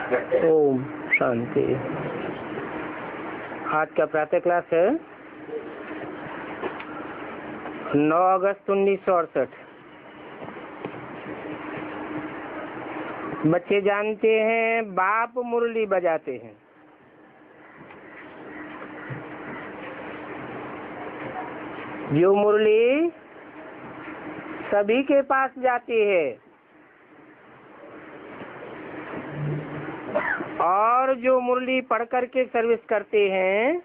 ओम शांति। आज का प्रातः क्लास है 9 अगस्त 1968। बच्चे जानते हैं बाप मुरली बजाते हैं। जो मुरली सभी के पास जाती है और जो मुरली पढ़ करके सर्विस करते हैं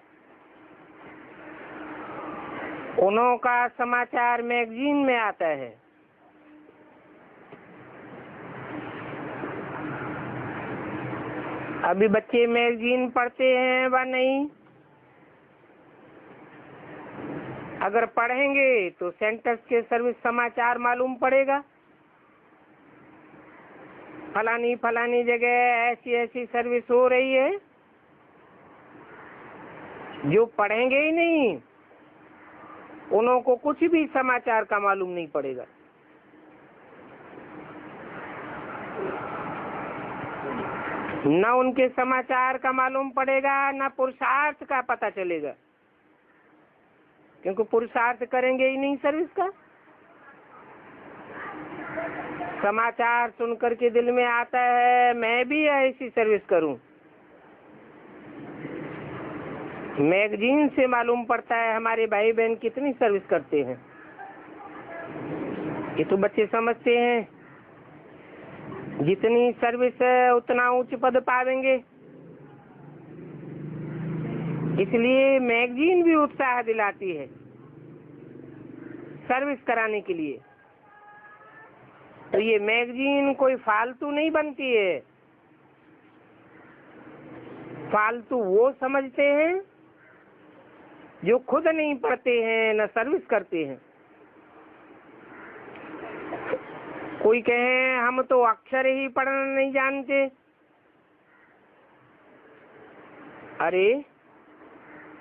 उन्हों का समाचार मैगजीन में आता है। अभी बच्चे मैगजीन पढ़ते हैं व नहीं? अगर पढ़ेंगे तो सेंटर्स के सर्विस समाचार मालूम पड़ेगा। फलानी फलानी जगह ऐसी ऐसी सर्विस हो रही है। जो पढ़ेंगे ही नहीं उन्हों को कुछ भी समाचार का मालूम नहीं पड़ेगा। न उनके समाचार का मालूम पड़ेगा, न पुरुषार्थ का पता चलेगा, क्योंकि पुरुषार्थ करेंगे ही नहीं सर्विस का। समाचार सुनकर के दिल में आता है मैं भी ऐसी सर्विस करूं। मैगजीन से मालूम पड़ता है हमारे भाई बहन कितनी सर्विस करते हैं। ये तो बच्चे समझते हैं जितनी सर्विस है उतना उच्च पद पावेंगे, इसलिए मैगजीन भी उत्साह दिलाती है सर्विस कराने के लिए। तो ये मैगजीन कोई फालतू नहीं बनती है। फालतू वो समझते हैं जो खुद नहीं पढ़ते हैं न सर्विस करते हैं। कोई कहे हम तो अक्षर ही पढ़ना नहीं जानते। अरे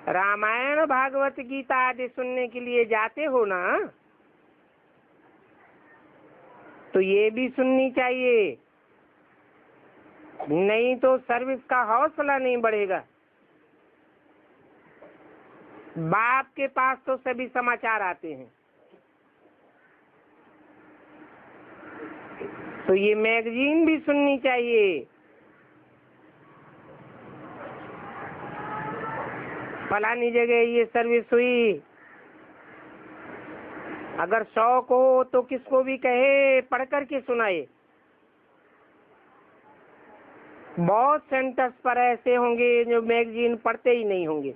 रामायण भागवत गीता आदि सुनने के लिए जाते हो ना, तो ये भी सुननी चाहिए, नहीं तो सर्विस का हौसला नहीं बढ़ेगा। बाप के पास तो सभी समाचार आते हैं, तो ये मैगजीन भी सुननी चाहिए। फलानी जगह ये सर्विस हुई। अगर शौक हो तो किसको भी कहे पढ़ करके सुनाए। बहुत सेंटर्स पर ऐसे होंगे जो मैगजीन पढ़ते ही नहीं होंगे,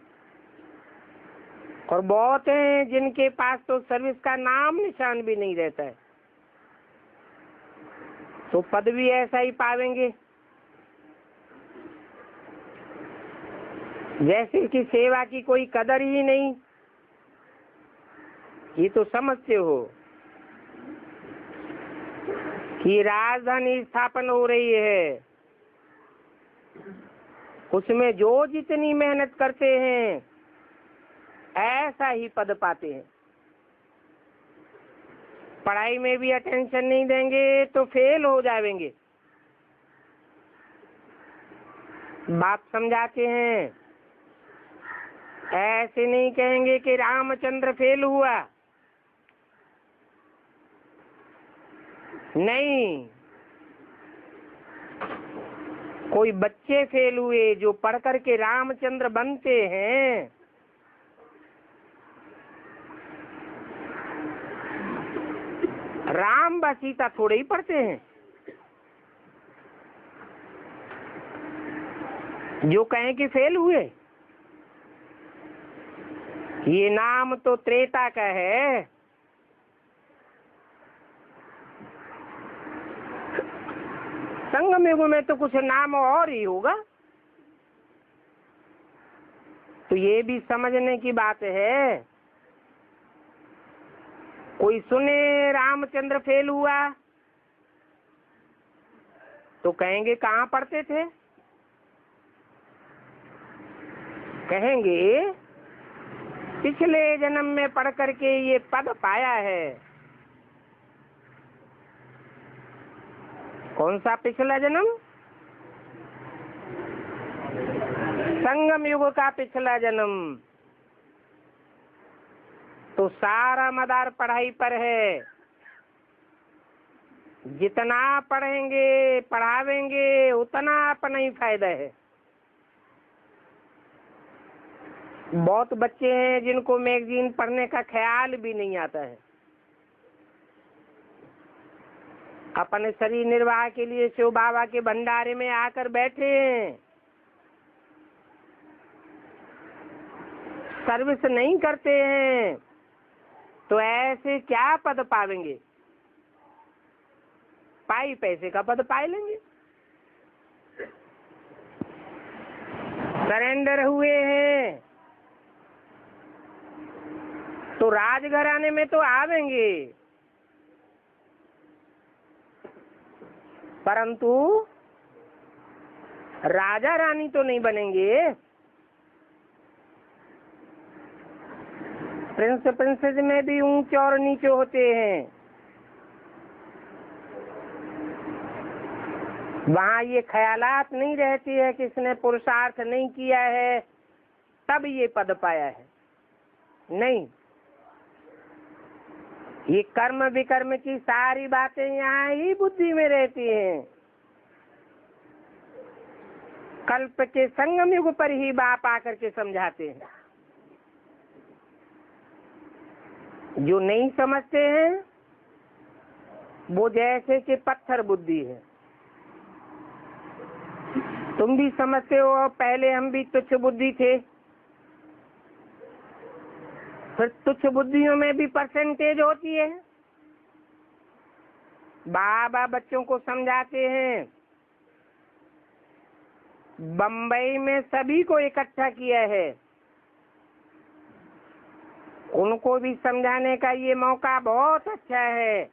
और बहुत हैं जिनके पास तो सर्विस का नाम निशान भी नहीं रहता है। तो पद भी ऐसा ही पावेंगे जैसे कि सेवा की कोई कदर ही नहीं। ये तो समझते हो कि राजधानी स्थापन हो रही है, उसमें जो जितनी मेहनत करते हैं ऐसा ही पद पाते हैं। पढ़ाई में भी अटेंशन नहीं देंगे तो फेल हो जाएंगे। बाप समझाते हैं ऐसे नहीं कहेंगे कि रामचंद्र फेल हुआ, नहीं, कोई बच्चे फेल हुए जो पढ़ करके रामचंद्र बनते हैं। राम व सीता थोड़े ही पढ़ते हैं। जो कहें कि फेल हुए, ये नाम तो त्रेता का है। संगम युग में तो कुछ नाम और ही होगा। तो ये भी समझने की बात है। कोई सुने रामचंद्र फेल हुआ तो कहेंगे कहाँ पढ़ते थे? कहेंगे पिछले जन्म में पढ़ करके ये पद पाया है। कौन सा पिछला जन्म? संगम युग का पिछला जन्म, तो सारा मदार पढ़ाई पर है। जितना पढ़ेंगे पढ़ावेंगे उतना अपना ही फायदा है। बहुत बच्चे हैं जिनको मैगजीन पढ़ने का ख्याल भी नहीं आता है। अपने शरीर निर्वाह के लिए शिव बाबा के भंडारे में आकर बैठे हैं, सर्विस नहीं करते हैं, तो ऐसे क्या पद पावेंगे? पाई पैसे का पद पाए लेंगे। सरेंडर हुए हैं तो राजघराने में तो आवेंगे, परंतु राजा रानी तो नहीं बनेंगे। प्रिंस प्रिंसेस में भी ऊंचे और नीचे होते हैं। वहाँ ये ख्यालात नहीं रहती है कि इसने पुरुषार्थ नहीं किया है तब ये पद पाया है। नहीं, ये कर्म विकर्म की सारी बातें यहाँ ही बुद्धि में रहती हैं। कल्प के संगम युग पर ही बाप आकर के समझाते हैं। जो नहीं समझते हैं वो जैसे कि पत्थर बुद्धि है। तुम भी समझते हो, पहले हम भी तुच्छ बुद्धि थे, फिर तुच्छ बुद्धियों में भी परसेंटेज होती है। बाबा बच्चों को समझाते हैं, बम्बई में सभी को इकट्ठा किया है, उनको भी समझाने का ये मौका बहुत अच्छा है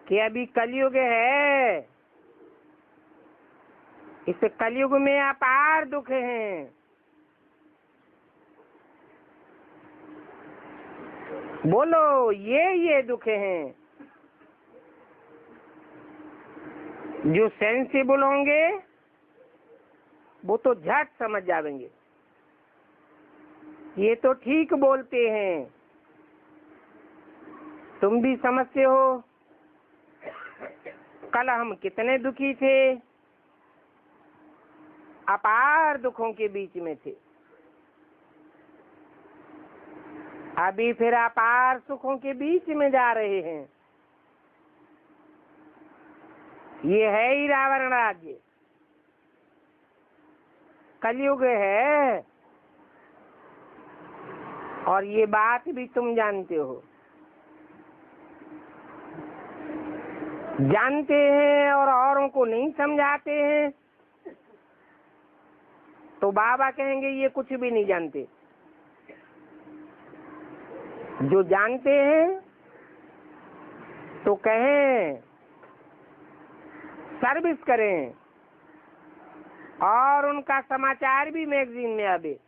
कि अभी कलयुग है, इस कलयुग में अपार दुख हैं। बोलो, ये दुख हैं। जो सेंसिबल होंगे वो तो झट समझ जाएंगे, ये तो ठीक बोलते हैं। तुम भी समझते हो, कल हम कितने दुखी थे, अपार दुखों के बीच में थे, अभी फिर अपार सुखों के बीच में जा रहे हैं। ये है ही रावण राज्य, कलयुग है, और ये बात भी तुम जानते हो। जानते हैं और औरों को नहीं समझाते हैं तो बाबा कहेंगे ये कुछ भी नहीं जानते। जो जानते हैं तो कहें सर्विस करें, और उनका समाचार भी मैगजीन में आवे।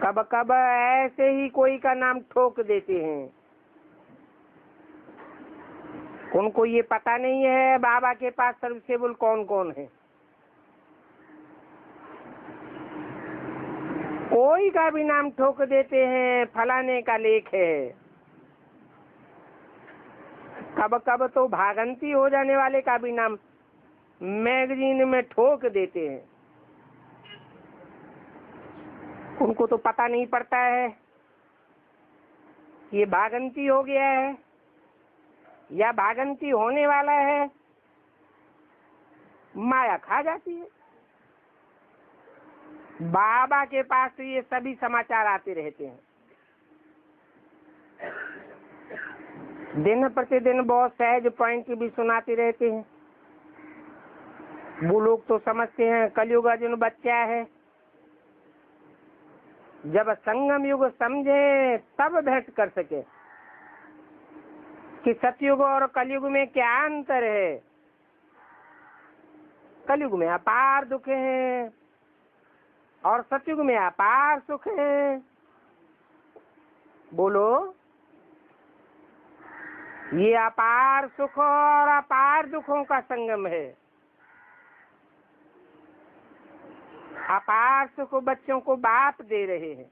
कब कब ऐसे ही कोई का नाम ठोक देते हैं, उनको ये पता नहीं है बाबा के पास सर्विसेबल कौन कौन है। कोई का भी नाम ठोक देते हैं, फलाने का लेख है। कब कब तो भागंती हो जाने वाले का भी नाम मैगजीन में ठोक देते हैं। उनको तो पता नहीं पड़ता है ये भागंती हो गया है या भागंती होने वाला है, माया खा जाती है। बाबा के पास तो ये सभी समाचार आते रहते हैं। दिन प्रतिदिन बहुत सहज पॉइंट भी सुनाते रहते हैं। वो लोग तो समझते हैं कलयुग अर्जुन बच्चा है, जब संगम युग समझे तब भेंट कर सके कि सतयुग और कलयुग में क्या अंतर है। कलयुग में अपार दुख है और सतयुग में अपार सुख है। बोलो, ये अपार सुख और अपार दुखों का संगम है। अपार सुख बच्चों को बाप दे रहे हैं,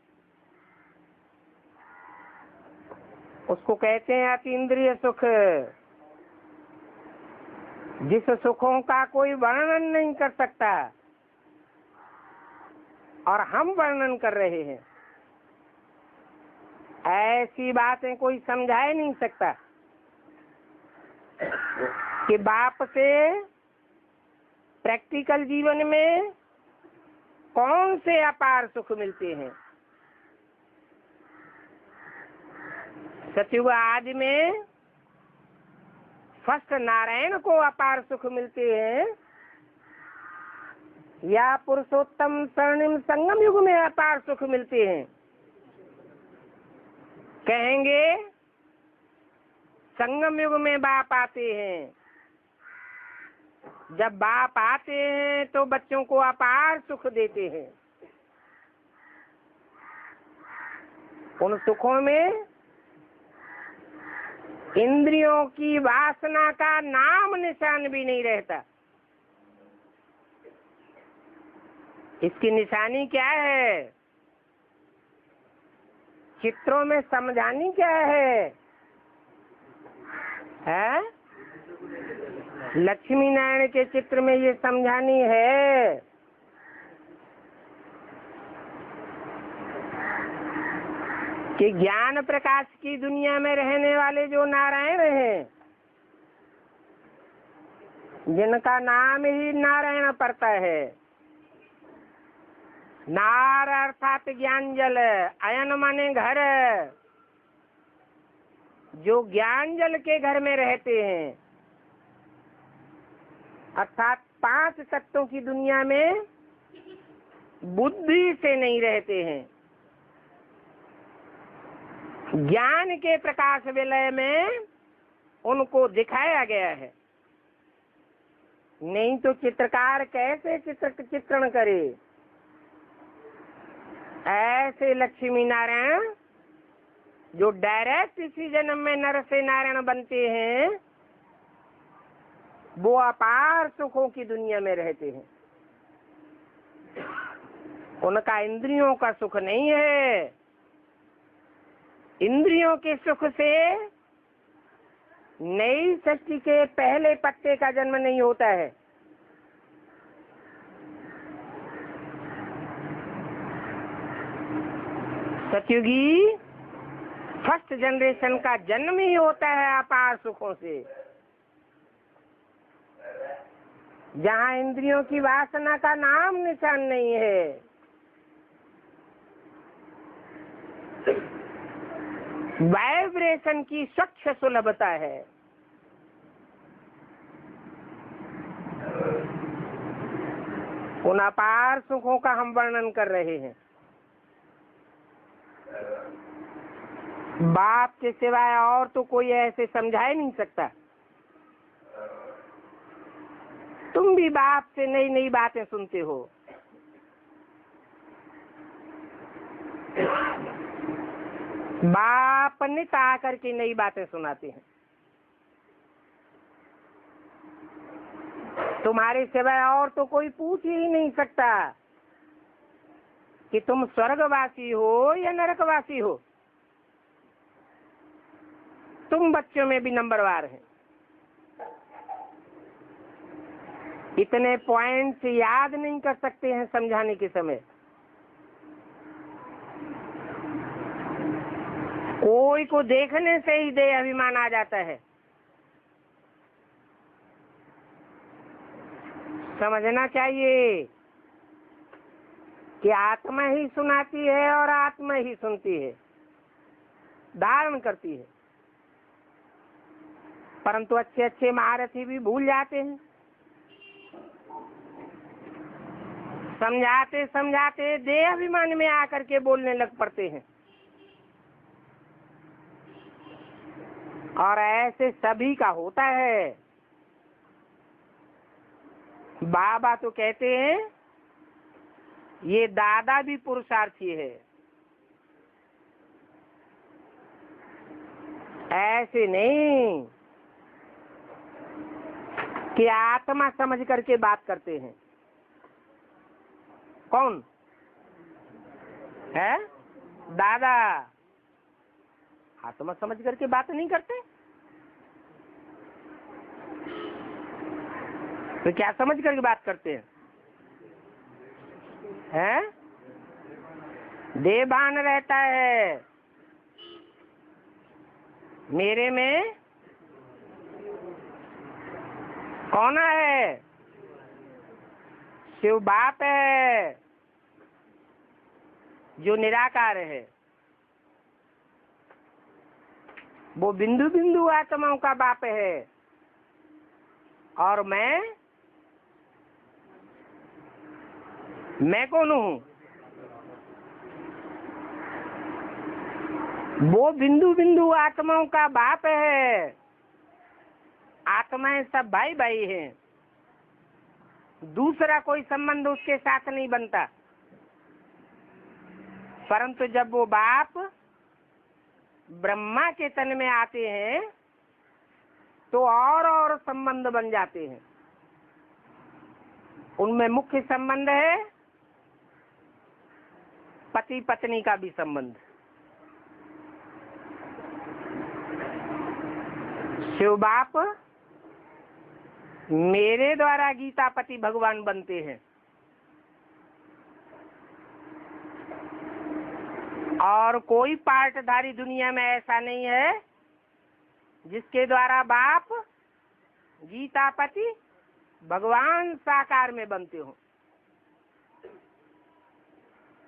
उसको कहते हैं अतीन्द्रिय सुख, जिस सुखों का कोई वर्णन नहीं कर सकता और हम वर्णन कर रहे हैं। ऐसी बातें कोई समझा ही नहीं सकता कि बाप से प्रैक्टिकल जीवन में कौन से अपार सुख मिलते हैं। सतयुग आदि में फर्स्ट नारायण को अपार सुख मिलते हैं या पुरुषोत्तम स्वर्णिम संगम युग में अपार सुख मिलते हैं। कहेंगे संगम युग में बाप आते हैं। जब बाप आते हैं तो बच्चों को अपार सुख देते हैं। उन सुखों में इंद्रियों की वासना का नाम निशान भी नहीं रहता। इसकी निशानी क्या है? चित्रों में समझानी क्या है? लक्ष्मी नारायण के चित्र में ये समझानी है कि ज्ञान प्रकाश की दुनिया में रहने वाले जो नारायण हैं, जिनका नाम ही नारायण पड़ता है, नार अर्थात ज्ञान जल, अयन माने घर, जो ज्ञान जल के घर में रहते हैं, अर्थात 5 तत्वों की दुनिया में बुद्धि से नहीं रहते हैं, ज्ञान के प्रकाश विलय में उनको दिखाया गया है। नहीं तो चित्रकार कैसे चित्रण करे? ऐसे लक्ष्मी नारायण जो डायरेक्ट इसी जन्म में नर से नारायण बनते हैं, वो अपार सुखों की दुनिया में रहते हैं। उनका इंद्रियों का सुख नहीं है। इंद्रियों के सुख से नई सृष्टि के पहले पत्ते का जन्म नहीं होता है। सतयुगी फर्स्ट जनरेशन का जन्म ही होता है अपार सुखों से, जहाँ इंद्रियों की वासना का नाम निशान नहीं है। वाइब्रेशन की स्वच्छ सुलभता है। उन अपार सुखों का हम वर्णन कर रहे हैं। बाप के सिवाय और तो कोई ऐसे समझा ही नहीं सकता। तुम भी बाप से नई नई बातें सुनते हो। बाप नित आकर के नई बातें सुनाते हैं। तुम्हारे सिवाय और तो कोई पूछ ही नहीं सकता कि तुम स्वर्गवासी हो या नरकवासी हो। तुम बच्चों में भी नंबरवार हैं। इतने पॉइंट्स याद नहीं कर सकते हैं समझाने के समय। कोई को देखने से ही देह अभिमान आ जाता है। समझना चाहिए कि आत्मा ही सुनाती है और आत्मा ही सुनती है, धारण करती है। परंतु अच्छे अच्छे महारथी भी भूल जाते हैं। समझाते समझाते देह अभिमान में आकर के बोलने लग पड़ते हैं। और ऐसे सभी का होता है। बाबा तो कहते हैं ये दादा भी पुरुषार्थी है। ऐसे नहीं कि आत्मा समझ करके बात करते हैं। कौन है? दादा आत्मा समझ करके बात नहीं करते, तो क्या समझ करके बात करते हैं? हैं? देहभान रहता है मेरे में। कौन है? शिव बाप है जो निराकार है। वो बिंदु बिंदु आत्माओं का बाप है और मैं कौन हूँ? वो बिंदु बिंदु आत्माओं का बाप है। आत्माएं सब भाई भाई हैं, दूसरा कोई संबंध उसके साथ नहीं बनता। परंतु जब वो बाप ब्रह्मा के तन में आते हैं तो और संबंध बन जाते हैं। उनमें मुख्य संबंध है पति पत्नी का भी संबंध। शिव बाप मेरे द्वारा गीता पति भगवान बनते हैं और कोई पार्टधारी दुनिया में ऐसा नहीं है जिसके द्वारा बाप गीता पति भगवान साकार में बनते हो।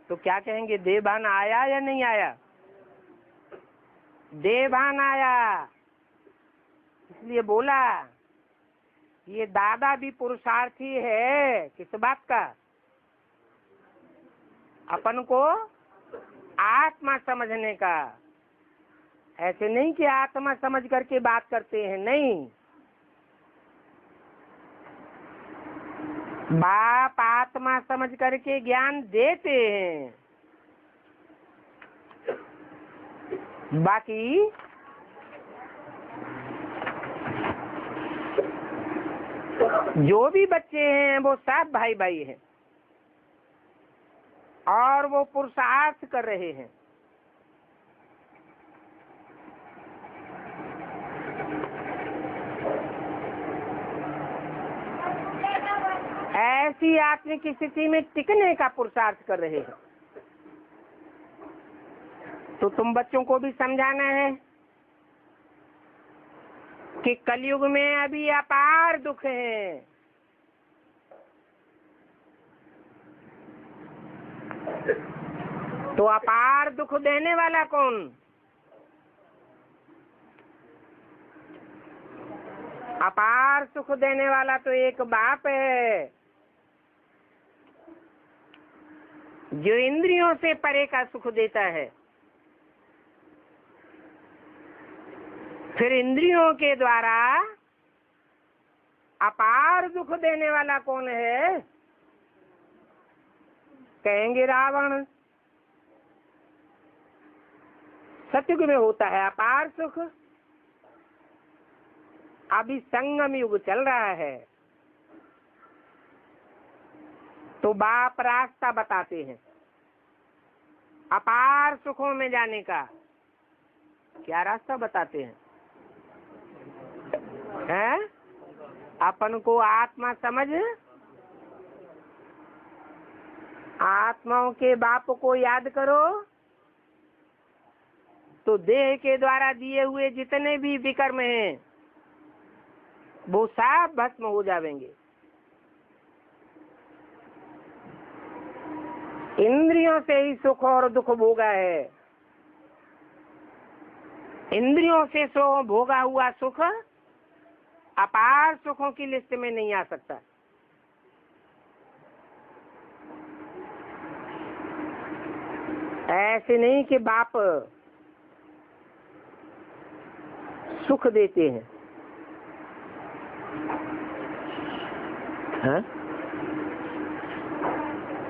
तो क्या कहेंगे? देहभान आया या नहीं आया? देहभान आया, इसलिए बोला ये दादा भी पुरुषार्थी है। किस बात का? अपन को आत्मा समझने का। ऐसे नहीं कि आत्मा समझ करके बात करते हैं, नहीं। बाप आत्मा समझ करके ज्ञान देते हैं, बाकी जो भी बच्चे हैं वो सब भाई भाई हैं और वो पुरुषार्थ कर रहे हैं। ऐसी आत्मिक स्थिति में टिकने का पुरुषार्थ कर रहे हैं। तो तुम बच्चों को भी समझाना है कि कलयुग में अभी अपार दुख है। तो अपार दुख देने वाला कौन? अपार सुख देने वाला तो एक बाप है जो इंद्रियों से परे का सुख देता है। फिर इंद्रियों के द्वारा अपार दुख देने वाला कौन है? कहेंगे रावण। सतयुग में होता है अपार सुख। अभी संगम युग चल रहा है तो बाप रास्ता बताते हैं अपार सुखों में जाने का। क्या रास्ता बताते हैं? हैं? अपन को आत्मा समझ, आत्माओं के बाप को याद करो तो देह के द्वारा दिए हुए जितने भी विकर्म हैं वो सब भस्म हो जाएंगे। इंद्रियों से ही सुख और दुख भोगा है। इंद्रियों से भोगा हुआ सुख अपार सुखों की लिस्ट में नहीं आ सकता। ऐसे नहीं कि बाप सुख देते हैं। हाँ?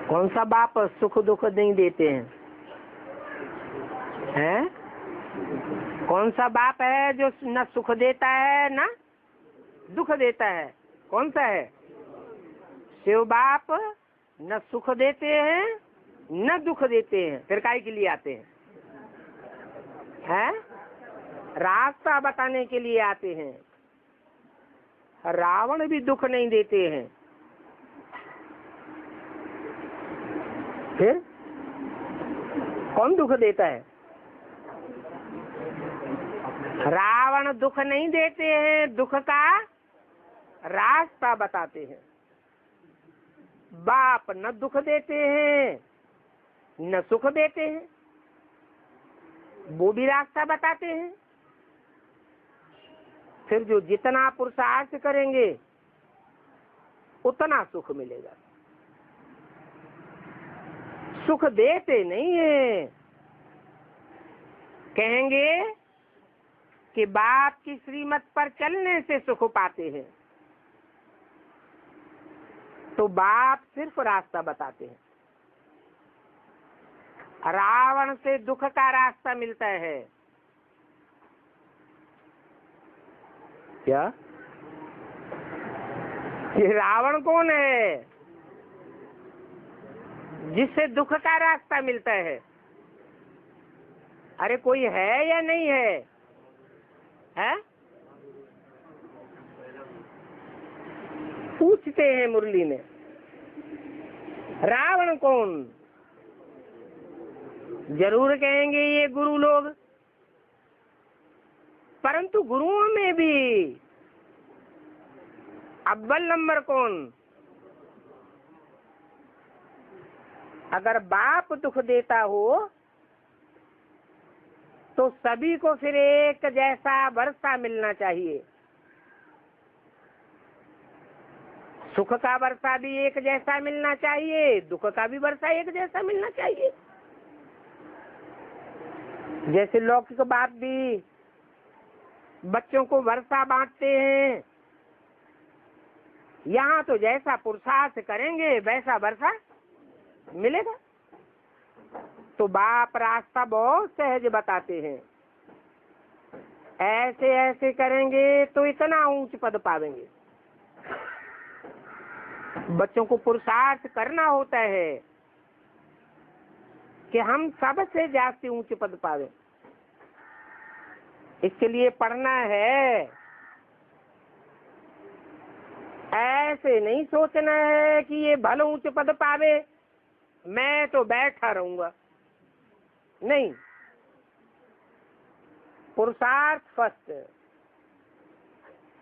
कौन सा बाप सुख दुख नहीं देते हैं? हैं? कौन सा बाप है जो न सुख देता है न दुख देता है? कौन सा है? शिव बाप न सुख देते हैं न दुख देते हैं, फिर काहे के लिए आते हैं? हैं? रास्ता बताने के लिए आते हैं। रावण भी दुख नहीं देते हैं, फिर कौन दुख देता है? रावण दुख नहीं देते हैं, दुख का रास्ता बताते हैं। बाप न दुख देते हैं न सुख देते हैं, वो भी रास्ता बताते हैं। फिर जो जितना पुरुषार्थ करेंगे उतना सुख मिलेगा। सुख देते नहीं है। कहेंगे कि बाप की श्रीमत पर चलने से सुख पाते हैं, तो बाप सिर्फ रास्ता बताते हैं। रावण से दुख का रास्ता मिलता है। क्या ये रावण कौन है जिससे दुख का रास्ता मिलता है? अरे कोई है या नहीं है? है? पूछते हैं मुरली में, रावण कौन? जरूर कहेंगे ये गुरु लोग, परंतु गुरुओं में भी अव्वल नंबर कौन? अगर बाप दुख देता हो तो सभी को फिर एक जैसा वर्षा मिलना चाहिए। सुख का वर्षा भी एक जैसा मिलना चाहिए, दुख का भी वर्षा एक जैसा मिलना चाहिए। जैसे लौकिक बाप भी बच्चों को वर्षा बांटते हैं, यहाँ तो जैसा पुरुषार्थ करेंगे वैसा वर्षा मिलेगा। तो बाप रास्ता बहुत सहज बताते हैं, ऐसे ऐसे करेंगे तो इतना ऊंच पद पावेंगे। बच्चों को पुरुषार्थ करना होता है कि हम सबसे ज्यादा ऊंचे पद पावे। इसके लिए पढ़ना है। ऐसे नहीं सोचना है कि ये भले ऊंचे पद पावे, मैं तो बैठा रहूंगा। नहीं, पुरुषार्थ फर्स्ट।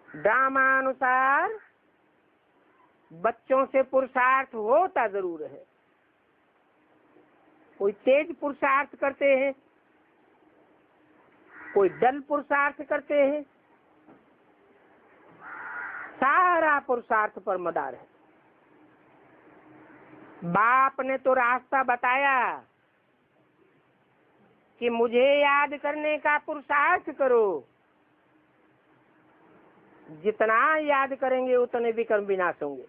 ड्रामानुसार बच्चों से पुरुषार्थ होता जरूर है। कोई तेज पुरुषार्थ करते हैं, कोई डल पुरुषार्थ करते हैं, सारा पुरुषार्थ पर मदार है। बाप ने तो रास्ता बताया कि मुझे याद करने का पुरुषार्थ करो। जितना याद करेंगे उतने विक्रम विनाश होंगे।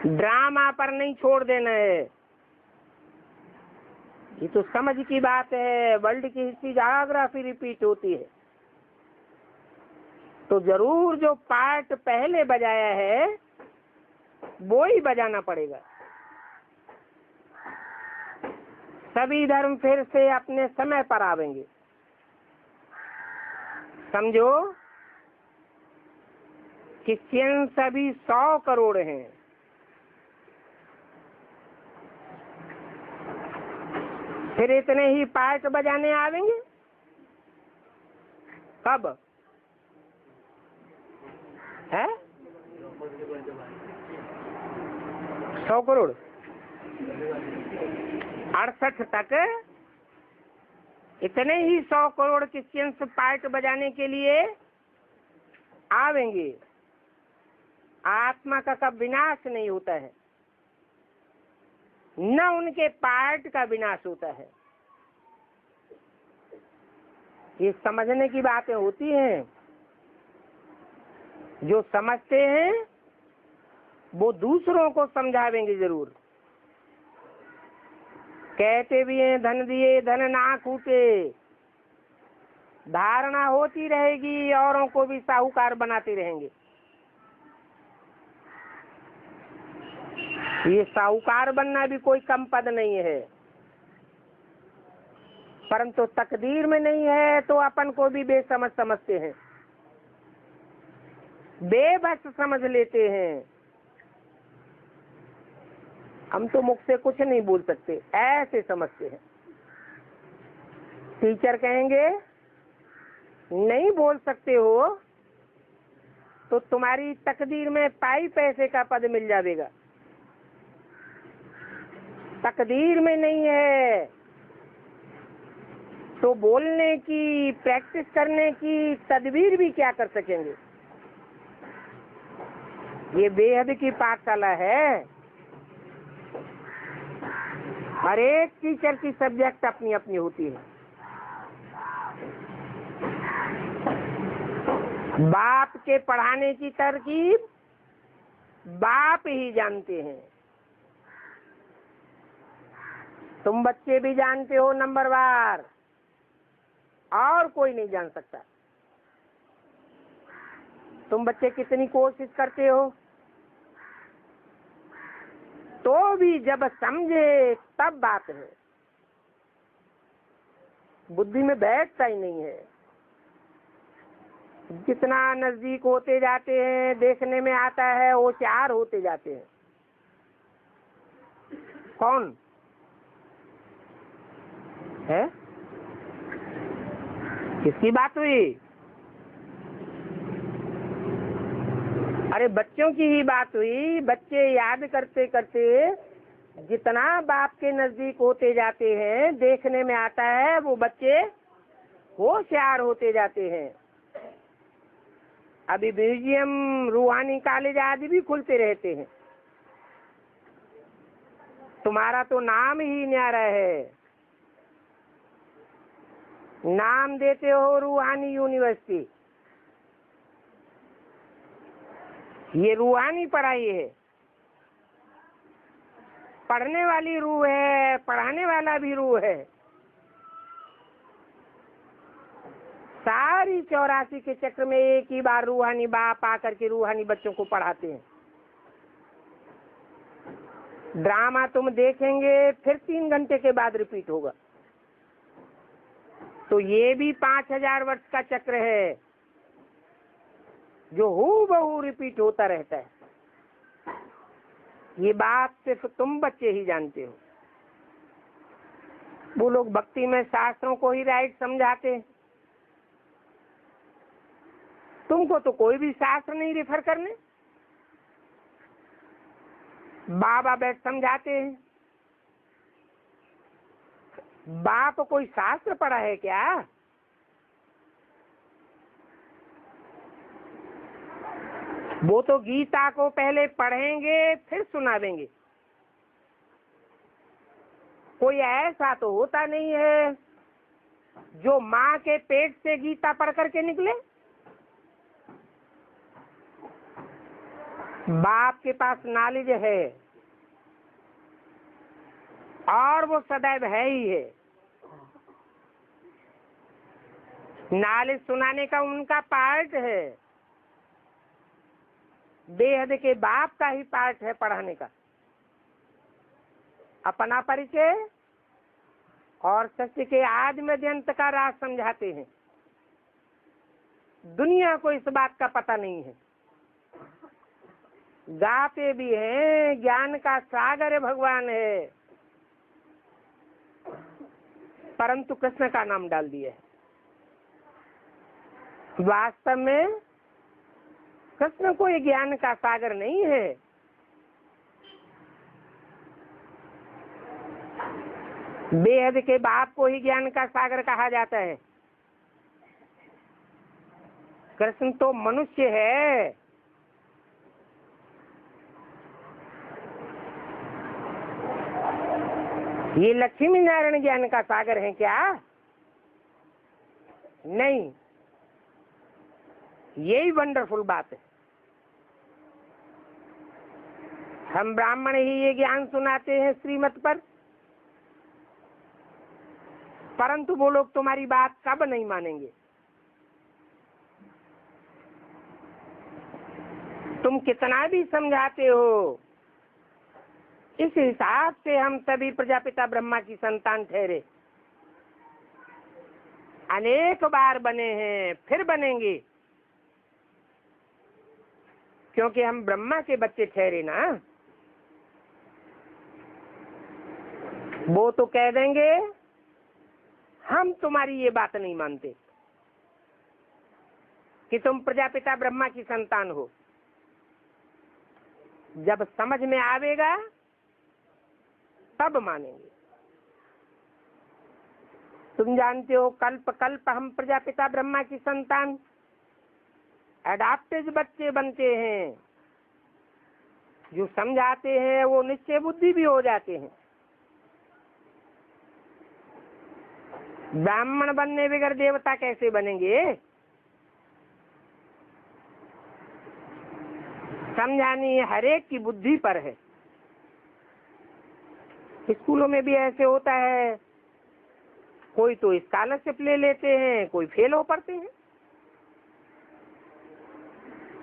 ड्रामा पर नहीं छोड़ देना है। ये तो समझ की बात है। वर्ल्ड की हिस्ट्री जोग्राफी रिपीट होती है, तो जरूर जो पार्ट पहले बजाया है वो ही बजाना पड़ेगा। सभी धर्म फिर से अपने समय पर आवेंगे। समझो, क्रिश्चियन सभी 100 करोड़ हैं। फिर इतने ही पार्ट बजाने आवेंगे कब? है 100 करोड़ 68 तक इतने ही 100 करोड़ क्रिश्चियंस पार्ट बजाने के लिए आवेंगे। आत्मा का कब विनाश नहीं होता है, न उनके पार्ट का विनाश होता है। ये समझने की बातें होती हैं। जो समझते हैं वो दूसरों को समझावेंगे जरूर। कहते भी हैं धन दिए धन ना कूटे। धारणा होती रहेगी, औरों को भी साहूकार बनाते रहेंगे। ये साहूकार बनना भी कोई कम पद नहीं है, परंतु तकदीर में नहीं है तो अपन को भी बेसमझ समझते हैं, बेबस समझ लेते हैं। हम तो मुख से कुछ नहीं बोल सकते, ऐसे समझते हैं। टीचर कहेंगे नहीं बोल सकते हो तो तुम्हारी तकदीर में पाई पैसे का पद मिल जाएगा। तकदीर में नहीं है तो बोलने की, प्रैक्टिस करने की तदबीर भी क्या कर सकेंगे। ये बेहद की पाठशाला है। हर एक टीचर की सब्जेक्ट अपनी अपनी होती है। बाप के पढ़ाने की तरकीब बाप ही जानते हैं। तुम बच्चे भी जानते हो नंबरवार, और कोई नहीं जान सकता। तुम बच्चे कितनी कोशिश करते हो तो भी जब समझे तब बात है, बुद्धि में बैठता ही नहीं है। जितना नजदीक होते जाते हैं देखने में आता है होशियार होते जाते हैं। कौन है? किसकी बात हुई? अरे बच्चों की ही बात हुई। बच्चे याद करते करते जितना बाप के नजदीक होते जाते हैं देखने में आता है वो बच्चे होशियार होते जाते हैं। अभी म्यूजियम, रूहानी कॉलेज आदि भी खुलते रहते हैं। तुम्हारा तो नाम ही न्यारा है, नाम देते हो रूहानी यूनिवर्सिटी। ये रूहानी पढ़ाई है, पढ़ने वाली रूह है, पढ़ाने वाला भी रूह है। सारी 84 के चक्र में एक ही बार रूहानी बाप आकर के रूहानी बच्चों को पढ़ाते हैं। ड्रामा तुम देखेंगे फिर 3 घंटे के बाद रिपीट होगा। तो ये भी 5000 वर्ष का चक्र है जो हूबहू रिपीट होता रहता है। ये बात सिर्फ तुम बच्चे ही जानते हो। वो लोग भक्ति में शास्त्रों को ही राइट समझाते हैं। तुमको तो कोई भी शास्त्र नहीं रेफर करने। बाबा बैठ समझाते हैं। बाप कोई शास्त्र पढ़ा है क्या? वो तो गीता को पहले पढ़ेंगे फिर सुनावेंगे। कोई ऐसा तो होता नहीं है जो माँ के पेट से गीता पढ़ करके निकले। बाप के पास नॉलेज है और वो सदैव है ही है। नॉलेज सुनाने का उनका पार्ट है, बेहद के बाप का ही पार्ट है पढ़ाने का। अपना परिचय और सत्य के आदि मध्य अंत का राज समझाते हैं। दुनिया को इस बात का पता नहीं है। गाते भी हैं ज्ञान का सागर भगवान है, परंतु कृष्ण का नाम डाल दिया है। वास्तव में कृष्ण कोई ज्ञान का सागर नहीं है। बेहद के बाप को ही ज्ञान का सागर कहा जाता है। कृष्ण तो मनुष्य है। ये लक्ष्मी नारायण ज्ञान का सागर है क्या? नहीं। यही वंडरफुल बात है। हम ब्राह्मण ही ये ज्ञान सुनाते हैं श्रीमत पर, परंतु वो लोग तुम्हारी बात कब नहीं मानेंगे। तुम कितना भी समझाते हो, इस हिसाब से हम सभी प्रजापिता ब्रह्मा की संतान ठहरे। अनेक बार बने हैं, फिर बनेंगे, क्योंकि हम ब्रह्मा के बच्चे ठहरे ना। वो तो कह देंगे हम तुम्हारी ये बात नहीं मानते कि तुम प्रजापिता ब्रह्मा की संतान हो। जब समझ में आवेगा तब मानेंगे। तुम जानते हो, कल्प कल्प हम प्रजापिता ब्रह्मा की संतान एडाप्टेड बच्चे बनते हैं। जो समझाते हैं वो निश्चय बुद्धि भी हो जाते हैं। ब्राह्मण बनने बगैर देवता कैसे बनेंगे? समझानी हरेक की बुद्धि पर है। स्कूलों में भी ऐसे होता है, कोई तो स्कॉलरशिप ले लेते हैं, कोई फेल हो पड़ते हैं,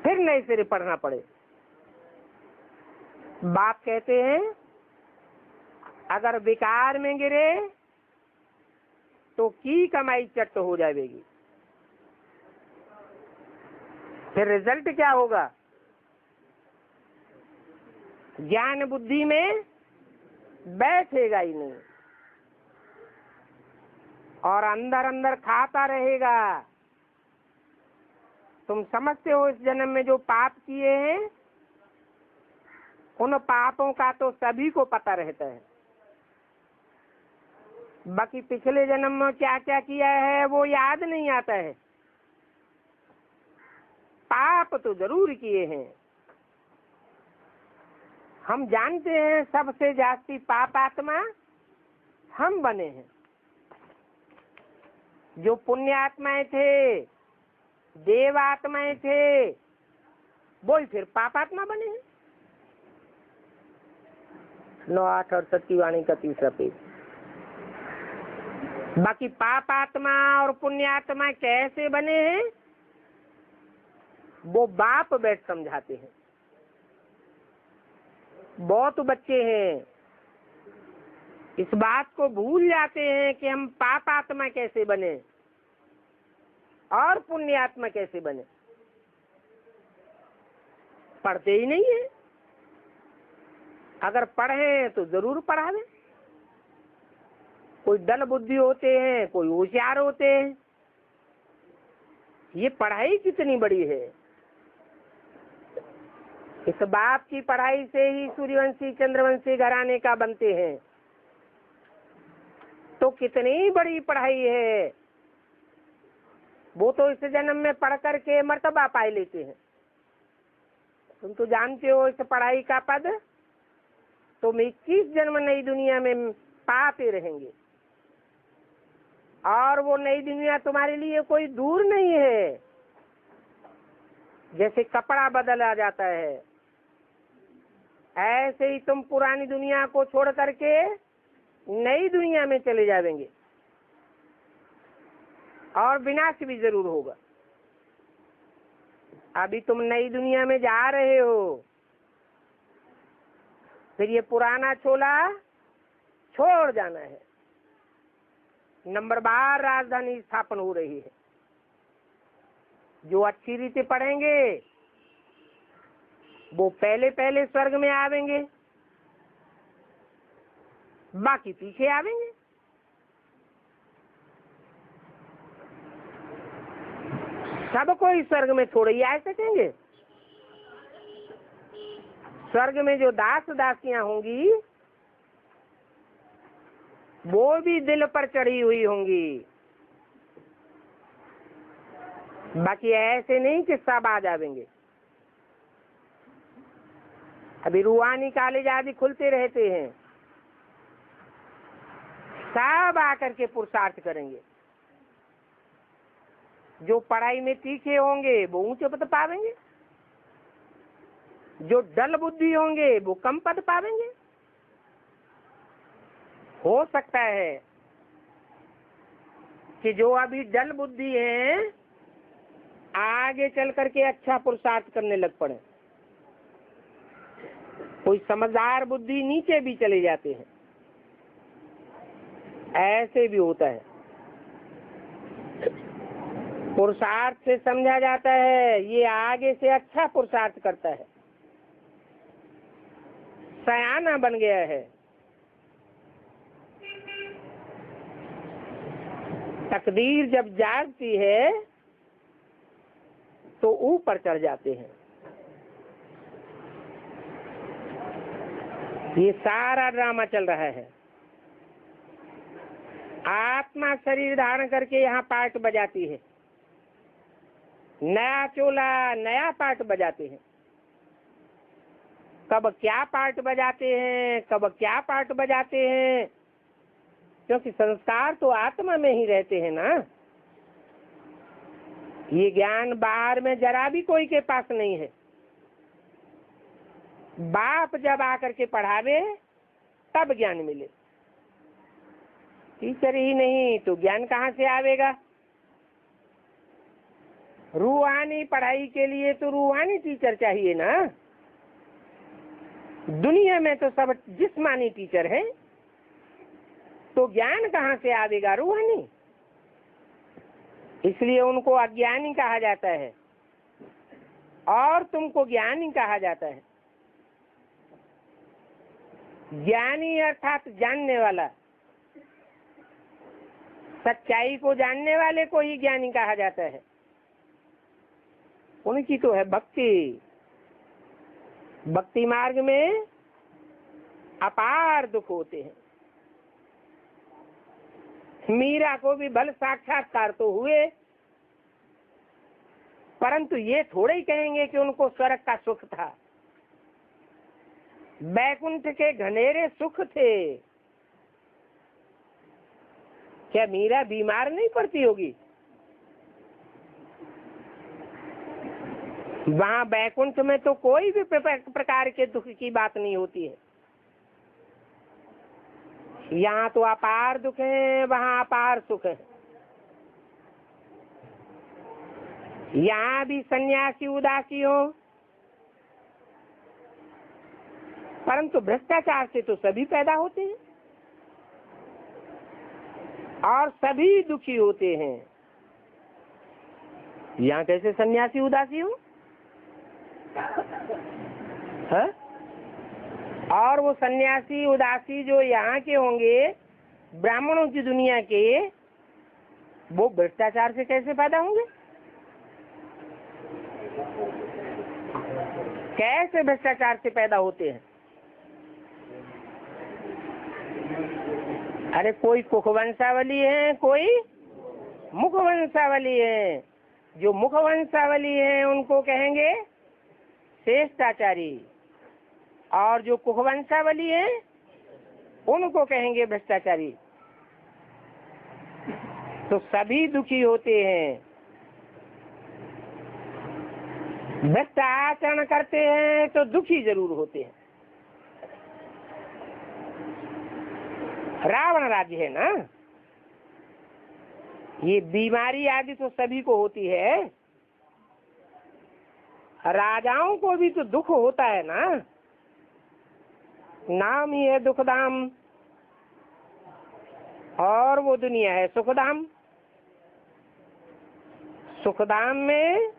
फिर नए सिरे पढ़ना पड़े। बाप कहते हैं अगर विकार में गिरे तो की कमाई चट हो जाएगी। फिर रिजल्ट क्या होगा? ज्ञान बुद्धि में बैठेगा ही नहीं और अंदर अंदर खाता रहेगा। तुम समझते हो इस जन्म में जो पाप किए हैं, उन पापों का तो सभी को पता रहता है। बाकी पिछले जन्म में क्या क्या किया है वो याद नहीं आता है। पाप तो जरूर किए हैं। हम जानते हैं सबसे जास्ती पाप आत्मा हम बने हैं। जो पुण्य आत्माएं थे, देव आत्माएं थे, वो ही फिर पाप आत्मा बने हैं। 9, 8 और 7 वाणी का 3रा पेज। बाकी पाप आत्मा और पुण्य आत्मा कैसे बने हैं वो बाप बैठ समझाते हैं। बहुत बच्चे हैं इस बात को भूल जाते हैं कि हम पाप आत्मा कैसे बने और पुण्य आत्मा कैसे बने। पढ़ते ही नहीं है। अगर पढ़े तो जरूर पढ़ावे। कोई दल बुद्धि होते हैं, कोई होशियार होते हैं। ये पढ़ाई कितनी बड़ी है। इस बाप की पढ़ाई से ही सूर्यवंशी चंद्रवंशी घराने का बनते हैं। तो कितनी बड़ी पढ़ाई है। वो तो इस जन्म में पढ़ करके मर्तबा पाए लेते हैं। तुम तो जानते हो इस पढ़ाई का पद तुम 21 जन्म नई दुनिया में पाते रहेंगे। और वो नई दुनिया तुम्हारे लिए कोई दूर नहीं है। जैसे कपड़ा बदला जाता है, ऐसे ही तुम पुरानी दुनिया को छोड़ करके नई दुनिया में चले जाएंगे और विनाश भी जरूर होगा। अभी तुम नई दुनिया में जा रहे हो, फिर ये पुराना चोला छोड़ जाना है। नंबरवार राजधानी स्थापन हो रही है। जो अच्छी रीति पढ़ेंगे वो पहले पहले स्वर्ग में आवेंगे, बाकी पीछे आवेंगे। सब कोई स्वर्ग में थोड़े ही आ सकेंगे। स्वर्ग में जो दास दासियां होंगी वो भी दिल पर चढ़ी हुई होंगी। बाकी ऐसे नहीं कि सब आ जाएंगे। अभी रूहानी कॉलेज आदि खुलते रहते हैं, सब आकर के पुरुषार्थ करेंगे। जो पढ़ाई में तीखे होंगे वो ऊंचे पद पावेंगे, जो डल बुद्धि होंगे वो कम पद पावेंगे। हो सकता है कि जो अभी डल बुद्धि है आगे चल करके अच्छा पुरुषार्थ करने लग पड़े। कोई समझदार बुद्धि नीचे भी चले जाते हैं, ऐसे भी होता है। पुरुषार्थ से समझा जाता है ये आगे से अच्छा पुरुषार्थ करता है, सयाना बन गया है। तकदीर जब जागती है तो ऊपर चढ़ जाते हैं। ये सारा ड्रामा चल रहा है। आत्मा शरीर धारण करके यहाँ पार्ट बजाती है, नया चोला नया पार्ट बजाते हैं। कब क्या पार्ट बजाते हैं, कब क्या पार्ट बजाते हैं, क्योंकि संस्कार तो आत्मा में ही रहते हैं ना। ये ज्ञान बाहर में जरा भी कोई के पास नहीं है। बाप जब आकर के पढ़ावे तब ज्ञान मिले, टीचर ही नहीं तो ज्ञान कहाँ से आवेगा। रूहानी पढ़ाई के लिए तो रूहानी टीचर चाहिए ना। दुनिया में तो सब जिस्मानी टीचर हैं, तो ज्ञान कहाँ से आवेगा रूहानी। इसलिए उनको अज्ञानी कहा जाता है और तुमको ज्ञानी कहा जाता है। ज्ञानी अर्थात जानने वाला, सच्चाई को जानने वाले को ही ज्ञानी कहा जाता है। उनकी तो है भक्ति। भक्ति मार्ग में अपार दुख होते हैं। मीरा को भी भल साक्षात्कार तो हुए, परंतु ये थोड़े ही कहेंगे कि उनको स्वर्ग का सुख था। बैकुंठ के घनेरे सुख थे। क्या मीरा बीमार नहीं पड़ती होगी? वहां बैकुंठ में तो कोई भी प्रकार के दुख की बात नहीं होती है। यहाँ तो अपार दुख है, वहां अपार सुख है। यहाँ भी सन्यासी उदासी हो, परंतु भ्रष्टाचार से तो सभी पैदा होते हैं और सभी दुखी होते हैं। यहाँ कैसे सन्यासी उदासी हो है? और वो सन्यासी उदासी जो यहाँ के होंगे ब्राह्मणों की दुनिया के, वो भ्रष्टाचार से कैसे पैदा होंगे? कैसे भ्रष्टाचार से पैदा होते हैं? अरे कोई कुखवंशावली है, कोई मुखवंशावली है। जो मुखवंशावली है उनको कहेंगे श्रेष्ठाचारी, और जो कुखवंशावली है उनको कहेंगे भ्रष्टाचारी। तो सभी दुखी होते हैं। भ्रष्ट आचरण करते हैं तो दुखी जरूर होते हैं। रावण राज्य है ना, ये बीमारी आदि तो सभी को होती है। राजाओं को भी तो दुख होता है ना, नाम ही है दुखधाम और वो दुनिया है सुखधाम। सुखधाम में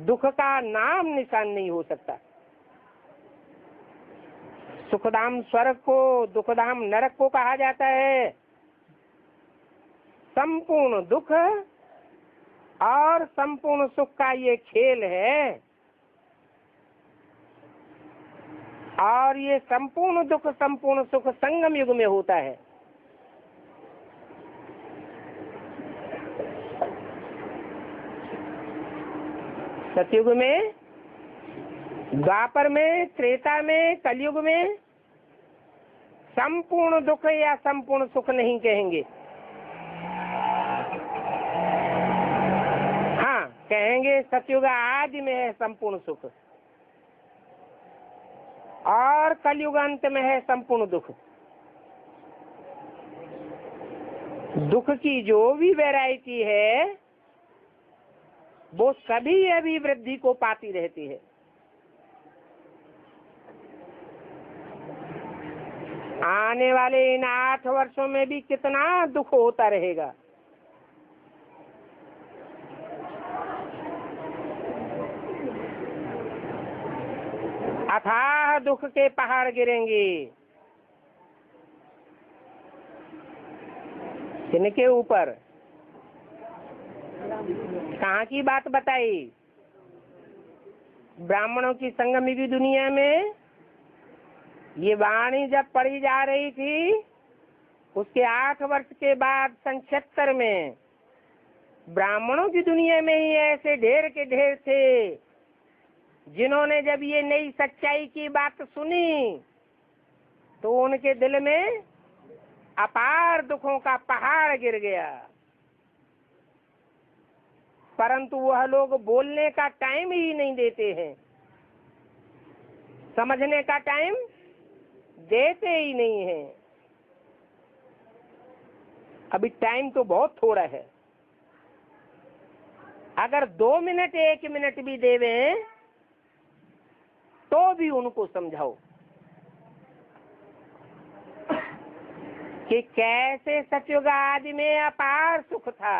दुख का नाम निशान नहीं हो सकता। सुखधाम स्वर्ग को, दुखधाम नरक को कहा जाता है। संपूर्ण दुख और संपूर्ण सुख का ये खेल है, और ये संपूर्ण दुख संपूर्ण सुख संगम युग में होता है। सतयुग में, द्वापर में, त्रेता में, कलयुग में संपूर्ण दुख या संपूर्ण सुख नहीं कहेंगे। हाँ, कहेंगे सतयुग आदि में है संपूर्ण सुख और कलयुग अंत में है संपूर्ण दुख। दुख की जो भी वैरायटी है वो सभी अभिवृद्धि को पाती रहती है। आने वाले इन 8 वर्षों में भी कितना दुख होता रहेगा। अथाह दुख के पहाड़ गिरेंगे। किनके ऊपर? कहाँ की बात बताई? ब्राह्मणों की संगमी की दुनिया में ये वाणी जब पढ़ी जा रही थी, उसके 8 वर्ष के बाद सन 76 में ब्राह्मणों की दुनिया में ही ऐसे ढेर के ढेर थे जिन्होंने जब ये नई सच्चाई की बात सुनी तो उनके दिल में अपार दुखों का पहाड़ गिर गया। परंतु वह लोग बोलने का टाइम ही नहीं देते हैं, समझने का टाइम देते ही नहीं हैं। अभी टाइम तो बहुत थोड़ा है। अगर 2 मिनट 1 मिनट भी देवे तो भी उनको समझाओ कि कैसे सतयुग आदि में अपार सुख था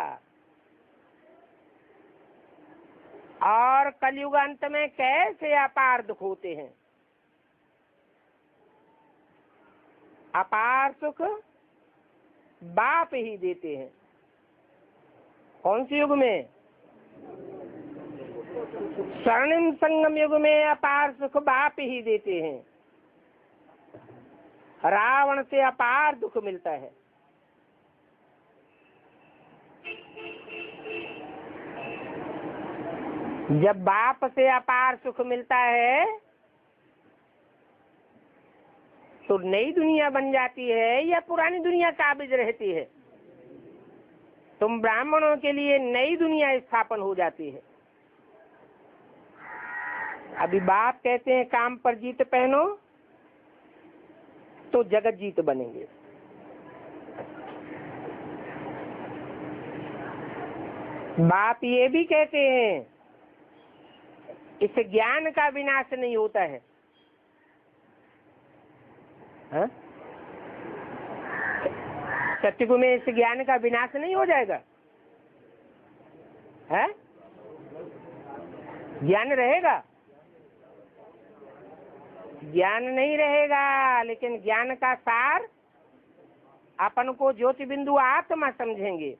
और कलयुग अंत में कैसे अपार दुख होते हैं। अपार सुख बाप ही देते हैं। कौन से युग में? स्वर्णिम संगम युग में अपार सुख बाप ही देते हैं। रावण से अपार दुख मिलता है। जब बाप से अपार सुख मिलता है तो नई दुनिया बन जाती है या पुरानी दुनिया काबिज रहती है? तुम ब्राह्मणों के लिए नई दुनिया स्थापन हो जाती है। अभी बाप कहते हैं काम पर जीत पहनो तो जगत जीत बनेंगे। बाप ये भी कहते हैं इस ज्ञान का विनाश नहीं होता है। सत्युग में इस ज्ञान का विनाश नहीं हो जाएगा है? ज्ञान रहेगा? ज्ञान नहीं रहेगा, लेकिन ज्ञान का सार अपन को ज्योति बिंदु आत्मा समझेंगे।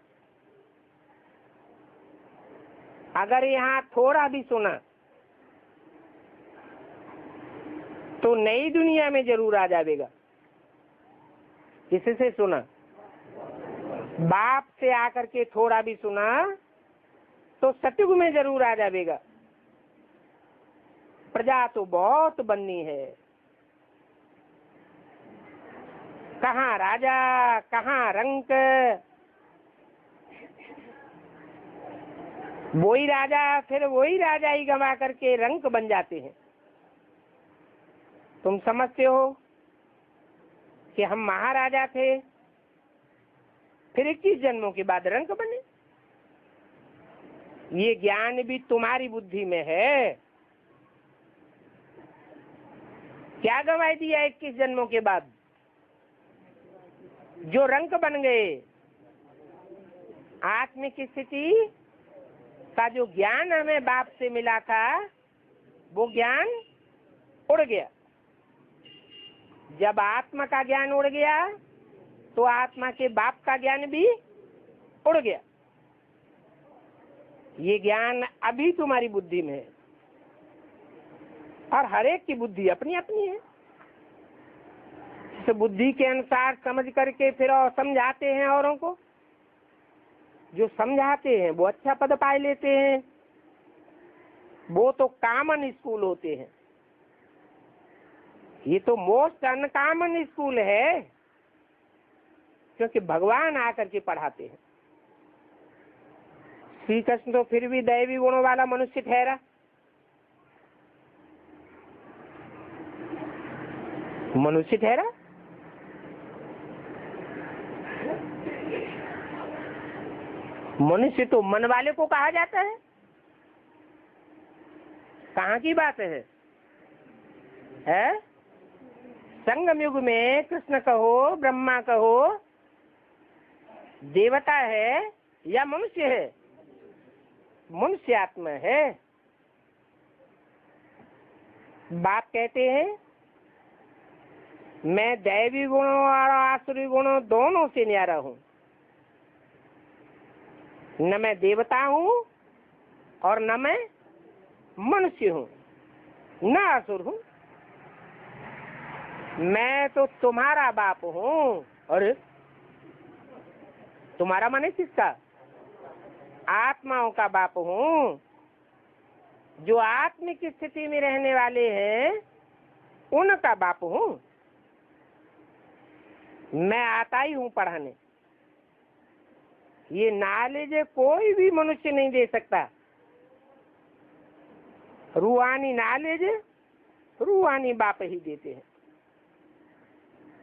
अगर यहाँ थोड़ा भी सुना तो नई दुनिया में जरूर आ जाएगा। किसी से सुना? बाप से आकर के थोड़ा भी सुना तो सतयुग में जरूर आ जाएगा। प्रजा तो बहुत बननी है। कहाँ राजा, कहाँ रंक, वही राजा फिर वही राजा ही गवा करके रंक बन जाते हैं। तुम समझते हो कि हम महाराजा थे, फिर 21 जन्मों के बाद रंक बने। ये ज्ञान भी तुम्हारी बुद्धि में है। क्या गवाही दिया 21 जन्मों के बाद? जो रंक बन गए। आत्मिक स्थिति का जो ज्ञान हमें बाप से मिला था वो ज्ञान उड़ गया। जब आत्मा का ज्ञान उड़ गया तो आत्मा के बाप का ज्ञान भी उड़ गया। ये ज्ञान अभी तुम्हारी बुद्धि में है और हर एक की बुद्धि अपनी अपनी है। इस बुद्धि के अनुसार समझ करके फिर और समझाते हैं औरों को। जो समझाते हैं वो अच्छा पद पाए लेते हैं। वो तो कॉमन स्कूल होते हैं। ये तो मोस्ट अनकॉमन स्कूल है, क्योंकि भगवान आकर के पढ़ाते हैं। श्री कृष्ण तो फिर भी दैवी गुणों वाला मनुष्य ठहरा। मनुष्य ठहरा। मनुष्य तो मन वाले को कहा जाता है। कहाँ की बात है? संगम युग में कृष्ण कहो, ब्रह्मा कहो, देवता है या मनुष्य है? मनुष्य आत्मा है। बाप कहते हैं मैं दैवी गुणों और आसुरी गुणों दोनों से न्यारा हूँ। न मैं देवता हूँ और न मैं मनुष्य हूँ, न असुर हूँ। मैं तो तुम्हारा बाप हूँ। अरे तुम्हारा माने किसका? आत्माओं का बाप हूँ। जो आत्मिक स्थिति में रहने वाले हैं उनका बाप हूँ। मैं आता ही हूँ पढ़ाने। ये नॉलेज कोई भी मनुष्य नहीं दे सकता। रूहानी नॉलेज रूहानी बाप ही देते हैं।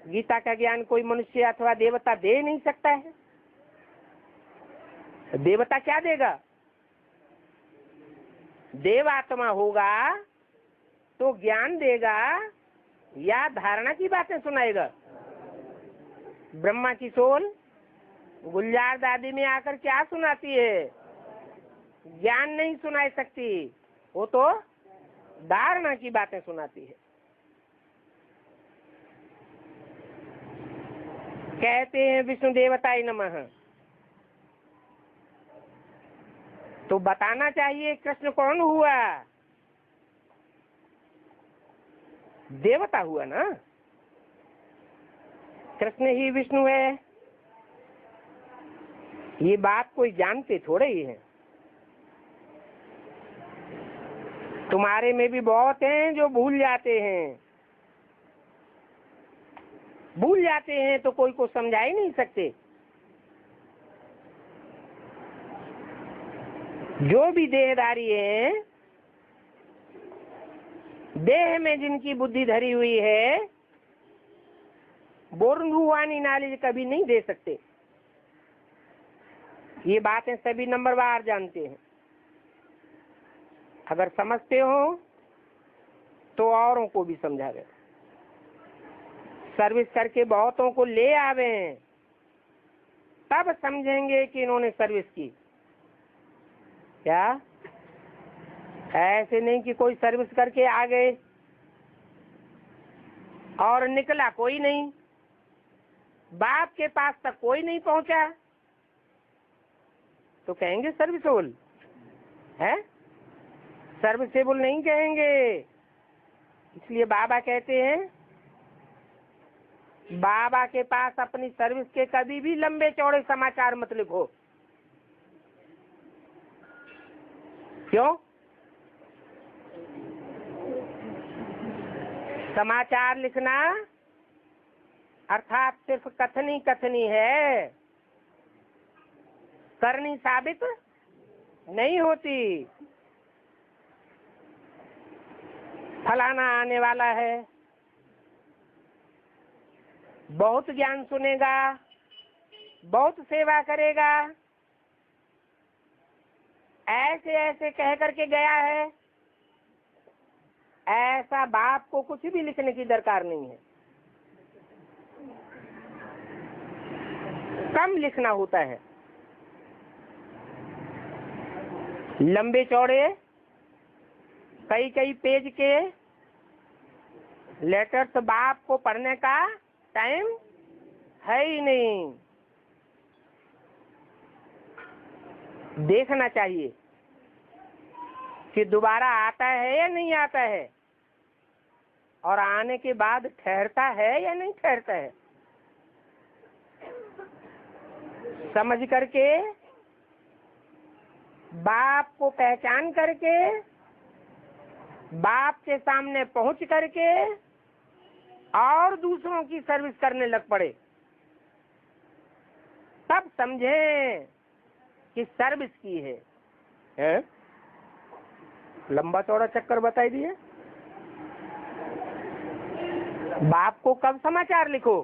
गीता का ज्ञान कोई मनुष्य अथवा देवता दे नहीं सकता है। देवता क्या देगा? देव आत्मा होगा तो ज्ञान देगा या धारणा की बातें सुनाएगा? ब्रह्मा की सोल गुलजार दादी में आकर क्या सुनाती है? ज्ञान नहीं सुना सकती, वो तो धारणा की बातें सुनाती है। कहते हैं विष्णु देवताय नमः, तो बताना चाहिए कृष्ण कौन हुआ? देवता हुआ ना। कृष्ण ही विष्णु है, ये बात कोई जानते थोड़े ही है। तुम्हारे में भी बहुत हैं जो भूल जाते हैं। भूल जाते हैं तो कोई को समझा ही नहीं सकते। जो भी देहधारी है, देह में जिनकी बुद्धि धरी हुई है, वो रूहानी नॉलेज कभी नहीं दे सकते। ये बातें सभी नंबरवार जानते हैं। अगर समझते हो तो औरों को भी समझावे। सर्विस करके बहुतों को ले आवे, तब समझेंगे कि इन्होंने सर्विस की। क्या ऐसे नहीं कि कोई सर्विस करके आ गए और निकला कोई नहीं, बाप के पास तक कोई नहीं पहुंचा, तो कहेंगे सर्विसेबल है? सर्विसेबल नहीं कहेंगे। इसलिए बाबा कहते हैं बाबा के पास अपनी सर्विस के कभी भी लंबे चौड़े समाचार मत लिखो। क्यों? समाचार लिखना अर्थात सिर्फ कथनी कथनी है, करनी साबित नहीं होती। फलाना आने वाला है, बहुत ज्ञान सुनेगा, बहुत सेवा करेगा, ऐसे ऐसे कह करके गया है। ऐसा बाप को कुछ भी लिखने की दरकार नहीं है। कम लिखना होता है। लंबे चौड़े कई कई पेज के लेटर्स बाप को पढ़ने का टाइम है ही नहीं। देखना चाहिए कि दोबारा आता है या नहीं आता है, और आने के बाद ठहरता है या नहीं ठहरता है। समझ करके, बाप को पहचान करके, बाप के सामने पहुंच करके और दूसरों की सर्विस करने लग पड़े, तब समझें कि सर्विस की है? लंबा चौड़ा चक्कर बताई दिए। बाप को कब समाचार लिखो?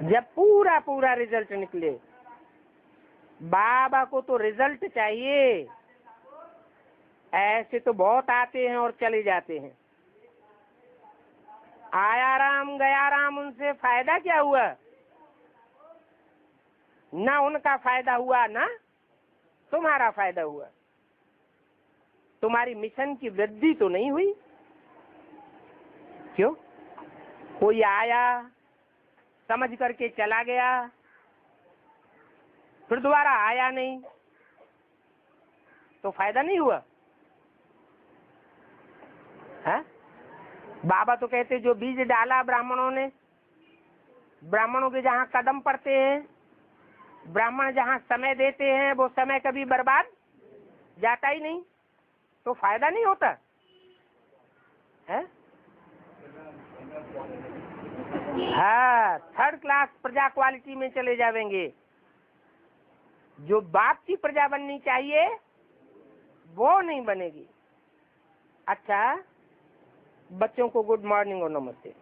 जब पूरा पूरा रिजल्ट निकले। बाबा को तो रिजल्ट चाहिए। ऐसे तो बहुत आते हैं और चले जाते हैं। आया राम गया राम, उनसे फायदा क्या हुआ? ना उनका फायदा हुआ ना तुम्हारा फायदा हुआ। तुम्हारी मिशन की वृद्धि तो नहीं हुई। क्यों? कोई आया, समझ करके चला गया, फिर दोबारा आया नहीं, तो फायदा नहीं हुआ है? बाबा तो कहते जो बीज डाला ब्राह्मणों ने, ब्राह्मणों के जहाँ कदम पड़ते हैं, ब्राह्मण जहाँ समय देते हैं, वो समय कभी बर्बाद जाता ही नहीं, तो फायदा नहीं होता है? हाँ, थर्ड क्लास प्रजा क्वालिटी में चले जाएंगे। जो बाप की प्रजा बननी चाहिए वो नहीं बनेगी। अच्छा, बच्चों को गुड मॉर्निंग और नमस्ते।